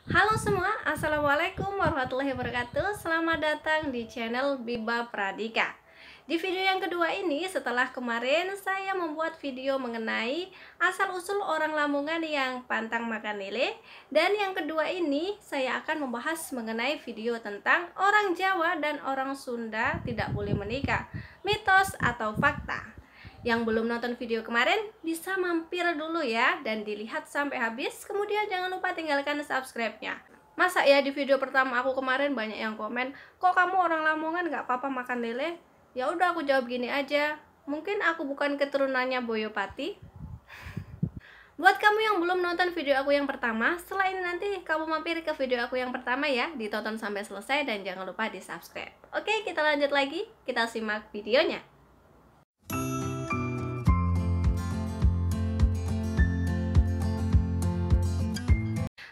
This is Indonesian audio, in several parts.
Halo semua, Assalamualaikum warahmatullahi wabarakatuh. Selamat datang di channel Biba Pradika. Di video yang kedua ini, setelah kemarin saya membuat video mengenai asal-usul orang Lamongan yang pantang makan lele, dan yang kedua ini saya akan membahas mengenai video tentang orang Jawa dan orang Sunda tidak boleh menikah, mitos atau fakta. Yang belum nonton video kemarin bisa mampir dulu ya dan dilihat sampai habis. Kemudian jangan lupa tinggalkan subscribe-nya. Masa ya di video pertama aku kemarin banyak yang komen, kok kamu orang Lamongan gak apa-apa makan lele? Ya udah aku jawab gini aja, mungkin aku bukan keturunannya Boyopati. Buat kamu yang belum nonton video aku yang pertama, setelah ini nanti kamu mampir ke video aku yang pertama ya, ditonton sampai selesai dan jangan lupa di subscribe. Oke, kita lanjut lagi, kita simak videonya.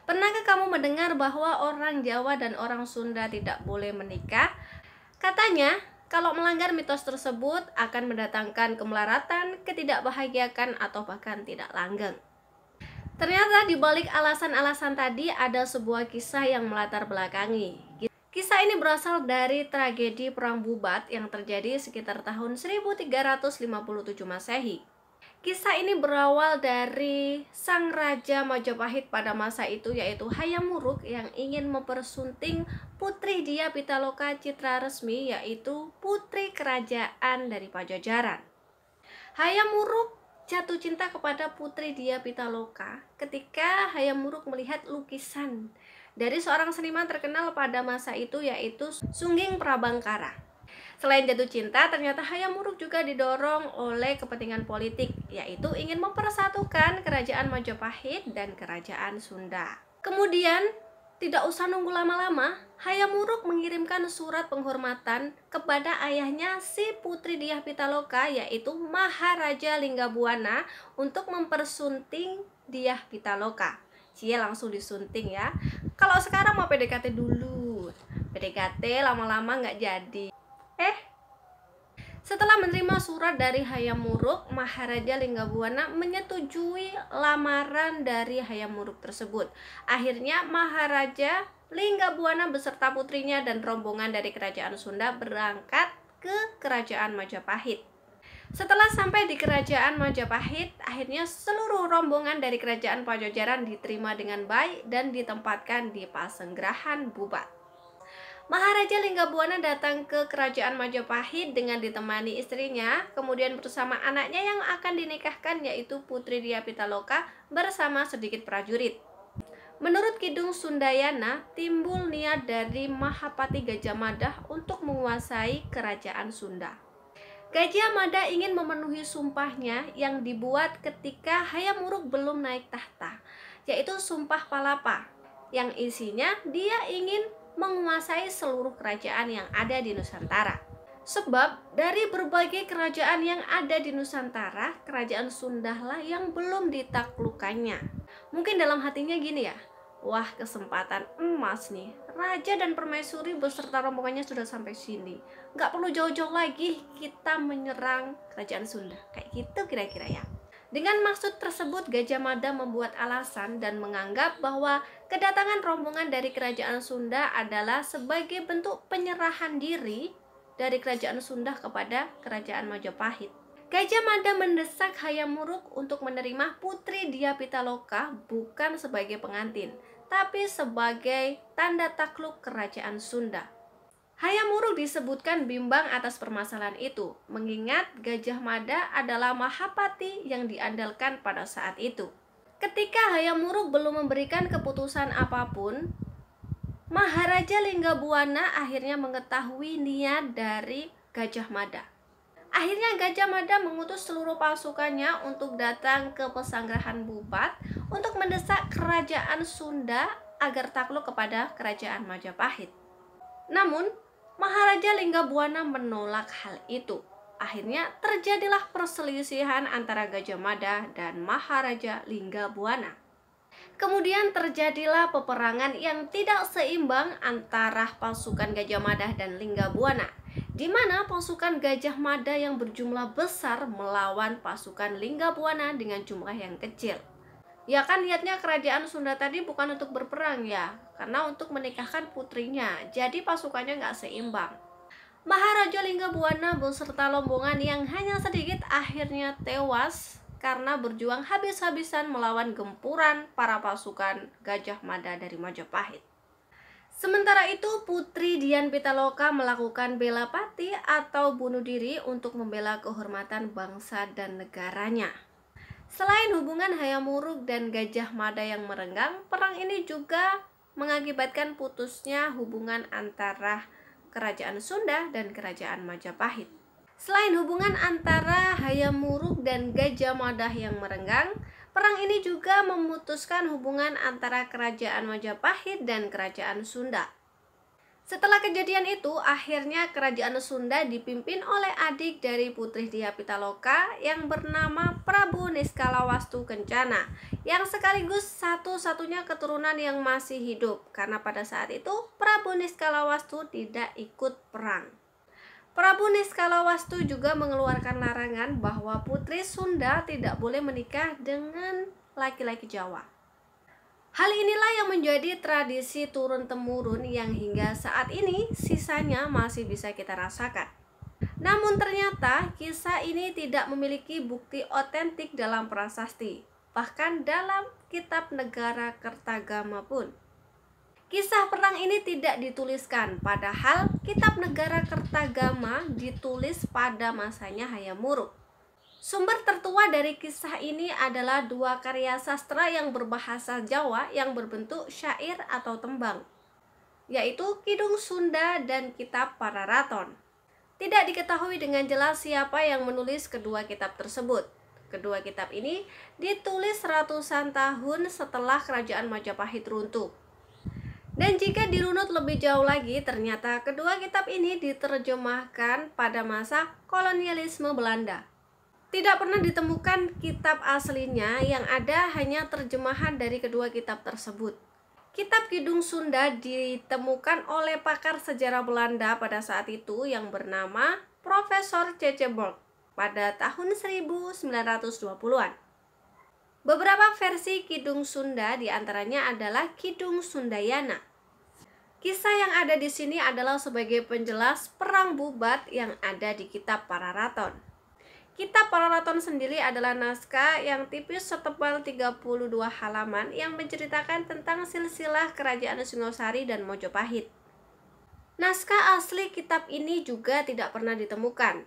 Pernahkah kamu mendengar bahwa orang Jawa dan orang Sunda tidak boleh menikah? Katanya, kalau melanggar mitos tersebut akan mendatangkan kemelaratan, ketidakbahagiaan, atau bahkan tidak langgeng. Ternyata di balik alasan-alasan tadi ada sebuah kisah yang melatar belakangi. Kisah ini berasal dari tragedi Perang Bubat yang terjadi sekitar tahun 1357 Masehi. Kisah ini berawal dari sang Raja Majapahit pada masa itu, yaitu Hayam Wuruk, yang ingin mempersunting putri Dia Pitaloka Citra Resmi, yaitu putri kerajaan dari Pajajaran. Hayam Wuruk jatuh cinta kepada putri Dia Pitaloka ketika Hayam Wuruk melihat lukisan dari seorang seniman terkenal pada masa itu, yaitu Sungging Prabangkara. Selain jatuh cinta, ternyata Hayam Wuruk juga didorong oleh kepentingan politik, yaitu ingin mempersatukan kerajaan Majapahit dan kerajaan Sunda. Kemudian, tidak usah nunggu lama-lama, Hayam Wuruk mengirimkan surat penghormatan kepada ayahnya si putri Dyah Pitaloka, yaitu Maharaja Linggabuana, untuk mempersunting Dyah Pitaloka. Cie, langsung disunting ya. Kalau sekarang mau PDKT dulu, PDKT lama-lama nggak jadi. Setelah menerima surat dari Hayam Wuruk, Maharaja Linggabuana menyetujui lamaran dari Hayam Wuruk tersebut. Akhirnya Maharaja Linggabuana beserta putrinya dan rombongan dari kerajaan Sunda berangkat ke kerajaan Majapahit. Setelah sampai di kerajaan Majapahit, akhirnya seluruh rombongan dari kerajaan Pajajaran diterima dengan baik dan ditempatkan di Pasenggerahan Bubat. Maharaja Linggabuana datang ke kerajaan Majapahit dengan ditemani istrinya, kemudian bersama anaknya yang akan dinikahkan, yaitu putri Dia Pitaloka bersama sedikit prajurit. Menurut Kidung Sundayana, timbul niat dari Mahapati Gajah Mada untuk menguasai kerajaan Sunda. Gajah Mada ingin memenuhi sumpahnya yang dibuat ketika Hayam Wuruk belum naik tahta, yaitu Sumpah Palapa, yang isinya dia ingin menguasai seluruh kerajaan yang ada di Nusantara. Sebab dari berbagai kerajaan yang ada di Nusantara, kerajaan Sunda lah yang belum ditaklukannya. Mungkin dalam hatinya gini ya, wah kesempatan emas nih, Raja dan Permaisuri beserta rombongannya sudah sampai sini, nggak perlu jauh-jauh lagi kita menyerang kerajaan Sunda. Kayak gitu kira-kira ya. Dengan maksud tersebut, Gajah Mada membuat alasan dan menganggap bahwa kedatangan rombongan dari kerajaan Sunda adalah sebagai bentuk penyerahan diri dari kerajaan Sunda kepada kerajaan Majapahit. Gajah Mada mendesak Hayam Wuruk untuk menerima putri Dia Pitaloka bukan sebagai pengantin, tapi sebagai tanda takluk kerajaan Sunda. Hayam Wuruk disebutkan bimbang atas permasalahan itu, mengingat Gajah Mada adalah Mahapati yang diandalkan pada saat itu. Ketika Hayam Wuruk belum memberikan keputusan apapun, Maharaja Linggabuana akhirnya mengetahui niat dari Gajah Mada. Akhirnya Gajah Mada mengutus seluruh pasukannya untuk datang ke Pasenggerahan Bubat untuk mendesak kerajaan Sunda agar takluk kepada kerajaan Majapahit. Namun, Maharaja Linggabuana menolak hal itu. Akhirnya terjadilah perselisihan antara Gajah Mada dan Maharaja Linggabuana. Kemudian terjadilah peperangan yang tidak seimbang antara pasukan Gajah Mada dan Linggabuana, di mana pasukan Gajah Mada yang berjumlah besar melawan pasukan Linggabuana dengan jumlah yang kecil. Ya kan niatnya kerajaan Sunda tadi bukan untuk berperang ya, karena untuk menikahkan putrinya. Jadi pasukannya nggak seimbang. Maharaja Linggabuana beserta rombongan yang hanya sedikit akhirnya tewas karena berjuang habis-habisan melawan gempuran para pasukan Gajah Mada dari Majapahit. Sementara itu, Putri Dian Pitaloka melakukan bela pati atau bunuh diri untuk membela kehormatan bangsa dan negaranya. Selain hubungan Hayam Wuruk dan Gajah Mada yang merenggang, perang ini juga mengakibatkan putusnya hubungan antara Kerajaan Sunda dan Kerajaan Majapahit. Selain hubungan antara Hayam Wuruk dan Gajah Mada yang merenggang, perang ini juga memutuskan hubungan antara Kerajaan Majapahit dan Kerajaan Sunda. Setelah kejadian itu, akhirnya Kerajaan Sunda dipimpin oleh adik dari Putri Dian Pitaloka yang bernama Prabu Niskalawastu Kencana, yang sekaligus satu-satunya keturunan yang masih hidup, karena pada saat itu Prabu Niskalawastu tidak ikut perang. Prabu Niskalawastu juga mengeluarkan larangan bahwa putri Sunda tidak boleh menikah dengan laki-laki Jawa. Hal inilah yang menjadi tradisi turun-temurun yang hingga saat ini sisanya masih bisa kita rasakan. Namun ternyata kisah ini tidak memiliki bukti otentik dalam prasasti, bahkan dalam kitab negara Kertagama pun. Kisah perang ini tidak dituliskan, padahal kitab negara Kertagama ditulis pada masanya Hayam Wuruk. Sumber tertua dari kisah ini adalah dua karya sastra yang berbahasa Jawa yang berbentuk syair atau tembang, yaitu Kidung Sunda dan Kitab Pararaton. Tidak diketahui dengan jelas siapa yang menulis kedua kitab tersebut. Kedua kitab ini ditulis ratusan tahun setelah Kerajaan Majapahit runtuh. Dan jika dirunut lebih jauh lagi, ternyata kedua kitab ini diterjemahkan pada masa kolonialisme Belanda. Tidak pernah ditemukan kitab aslinya, yang ada hanya terjemahan dari kedua kitab tersebut. Kitab Kidung Sunda ditemukan oleh pakar sejarah Belanda pada saat itu yang bernama Profesor C.C. Borg pada tahun 1920-an. Beberapa versi Kidung Sunda diantaranya adalah Kidung Sundayana. Kisah yang ada di sini adalah sebagai penjelas perang Bubat yang ada di Kitab Pararaton. Kitab Pararaton sendiri adalah naskah yang tipis setebal 32 halaman yang menceritakan tentang silsilah Kerajaan Singosari dan Mojopahit. Naskah asli kitab ini juga tidak pernah ditemukan.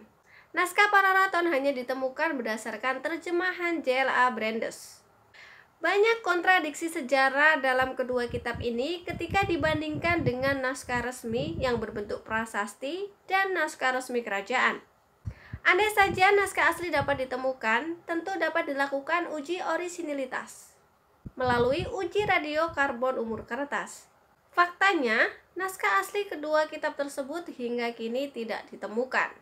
Naskah Pararaton hanya ditemukan berdasarkan terjemahan J.L.A. Brandes. Banyak kontradiksi sejarah dalam kedua kitab ini ketika dibandingkan dengan naskah resmi yang berbentuk prasasti dan naskah resmi kerajaan. Andai saja naskah asli dapat ditemukan, tentu dapat dilakukan uji orisinilitas melalui uji radiokarbon umur kertas. Faktanya, naskah asli kedua kitab tersebut hingga kini tidak ditemukan.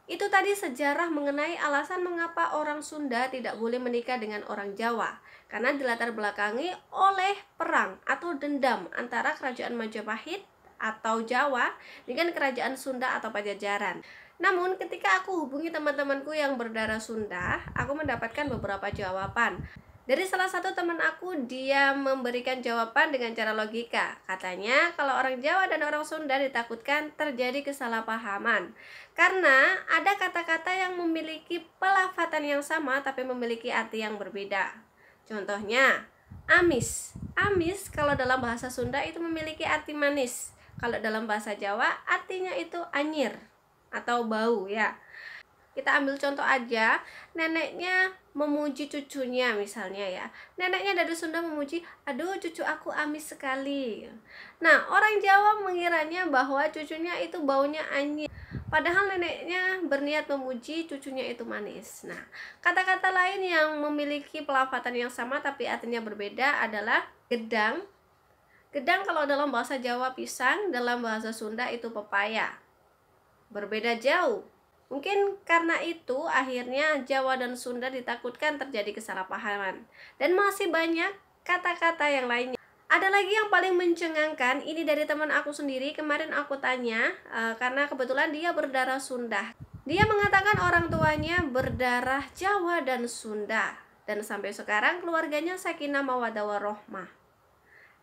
Itu tadi sejarah mengenai alasan mengapa orang Sunda tidak boleh menikah dengan orang Jawa, karena dilatar belakangi oleh perang atau dendam antara Kerajaan Majapahit atau Jawa dengan Kerajaan Sunda atau Pajajaran. Namun ketika aku hubungi teman-temanku yang berdarah Sunda, aku mendapatkan beberapa jawaban. Dari salah satu teman aku, dia memberikan jawaban dengan cara logika. Katanya kalau orang Jawa dan orang Sunda ditakutkan terjadi kesalahpahaman, karena ada kata-kata yang memiliki pelafatan yang sama tapi memiliki arti yang berbeda. Contohnya, amis. Amis kalau dalam bahasa Sunda itu memiliki arti manis. Kalau dalam bahasa Jawa artinya itu anyir atau bau ya. Kita ambil contoh aja, neneknya memuji cucunya misalnya ya. Neneknya dari Sunda memuji, aduh cucu aku amis sekali. Nah, orang Jawa mengiranya bahwa cucunya itu baunya anyir, padahal neneknya berniat memuji cucunya itu manis. Nah, kata-kata lain yang memiliki pelafatan yang sama tapi artinya berbeda adalah gedang. Gedang kalau dalam bahasa Jawa pisang, dalam bahasa Sunda itu pepaya. Berbeda jauh. Mungkin karena itu akhirnya Jawa dan Sunda ditakutkan terjadi kesalahpahaman. Dan masih banyak kata-kata yang lainnya. Ada lagi yang paling mencengangkan, ini dari teman aku sendiri. Kemarin aku tanya, karena kebetulan dia berdarah Sunda. Dia mengatakan orang tuanya berdarah Jawa dan Sunda. Dan sampai sekarang keluarganya sakinah mawaddah warahmah.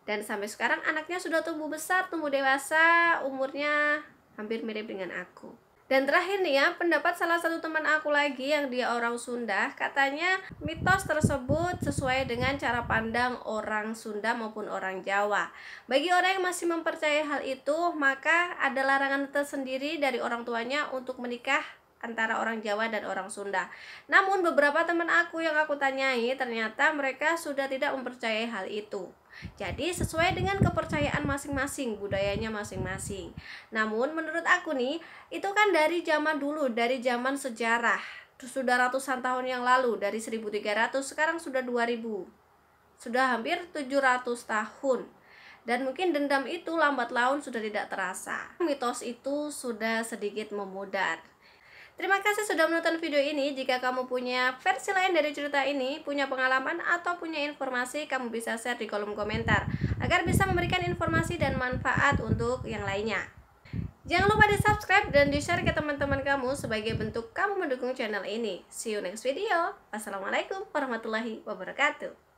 Dan sampai sekarang anaknya sudah tumbuh besar, tumbuh dewasa, umurnya hampir mirip dengan aku. Dan terakhir nih ya, pendapat salah satu teman aku lagi yang dia orang Sunda, katanya mitos tersebut sesuai dengan cara pandang orang Sunda maupun orang Jawa. Bagi orang yang masih mempercayai hal itu, maka ada larangan tersendiri dari orang tuanya untuk menikah antara orang Jawa dan orang Sunda. Namun beberapa teman aku yang aku tanyai, ternyata mereka sudah tidak mempercayai hal itu. Jadi sesuai dengan kepercayaan masing-masing, budayanya masing-masing. Namun menurut aku nih, itu kan dari zaman dulu, dari zaman sejarah. Sudah ratusan tahun yang lalu, dari 1300 sekarang sudah 2000. Sudah hampir 700 tahun. Dan mungkin dendam itu lambat laun sudah tidak terasa. Mitos itu sudah sedikit memudar. Terima kasih sudah menonton video ini. Jika kamu punya versi lain dari cerita ini, punya pengalaman atau punya informasi, kamu bisa share di kolom komentar agar bisa memberikan informasi dan manfaat untuk yang lainnya. Jangan lupa di subscribe dan di share ke teman-teman kamu sebagai bentuk kamu mendukung channel ini. See you next video. Wassalamualaikum warahmatullahi wabarakatuh.